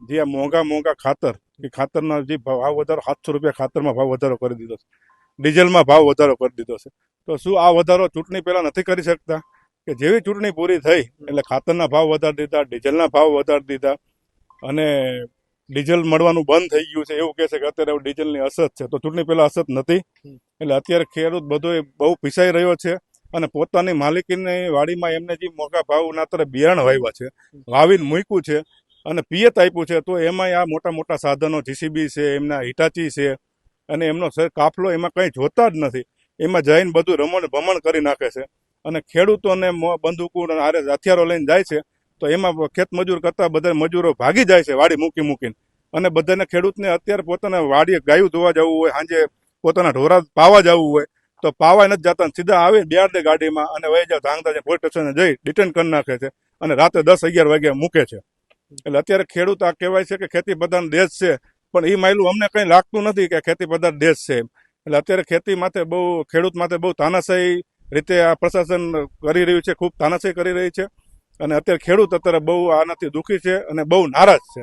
જે આ મોંઘા ખાતર એ ખાતરના જે ભાવ વધારો 700 રૂપિયા ખાતરમાં ભાવ વધારો કરી દીધો છે, ડીઝલમાં ભાવ વધારો કરી દીધો છે. તો શું આ વધારો ચૂંટણી પહેલા નથી કરી શકતા? કે જેવી ચૂંટણી પૂરી થઈ એટલે ખાતરના ભાવ વધારી દીધા, ડીઝલના ભાવ વધારી દીધા અને ડીઝલ મળવાનું બંધ થઈ ગયું છે એવું કહે છે કે અત્યારે ડીઝલની અછત છે. તો ચૂંટણી પહેલા અછત નથી. એટલે અત્યારે ખેડૂત બધો બહુ પીસાઈ રહ્યો છે અને પોતાની માલિકીની વાડીમાં એમને જે મોંઘા ભાવના અત્યારે બિયારણ વાવ્યા છે, વાવીને મૂક્યું છે અને પિયત આપ્યું છે, તો એમાંય આ મોટા મોટા સાધનો જીસીબી છે, એમના હિટાચી છે અને એમનો કાફલો એમાં કંઈ જોતા જ નથી. એમાં જઈને બધું રમણ ભમણ કરી નાખે છે અને ખેડૂતોને બંદૂકો આરે હથિયારો લઈને જાય છે. તો એમાં ખેત મજૂર કરતા બધા મજૂરો ભાગી જાય છે વાડી મૂકીને અને બધાને ખેડૂતને અત્યારે પોતાના વાડીએ ગાયું ધોવા જવું હોય, સાંજે પોતાના ઢોરા પાવા જવું હોય તો પાવા નથી જતા, સીધા આવે બેર દે ગાડીમાં અને વહી જાવ ધાંગધા પોલીસ સ્ટેશને જઈ ડિટેન કરી નાખે છે અને રાતે 10-11 વાગ્યા મૂકે છે. એટલે અત્યારે ખેડૂત આ કહેવાય છે કે ખેતી પ્રધાન દેશ છે, પણ એ માયલું અમને કંઈ લાગતું નથી કે ખેતી પ્રધાન દેશ છે. એટલે અત્યારે ખેતી માટે બહુ ખેડૂત માટે બહુ તાનાશાહી રીતે આ પ્રશાસન કરી રહ્યું છે, ખૂબ તાનાશાહી કરી રહી છે અને અત્યારે ખેડૂત અત્યારે બહુ આનાથી દુઃખી છે અને બહુ નારાજ છે.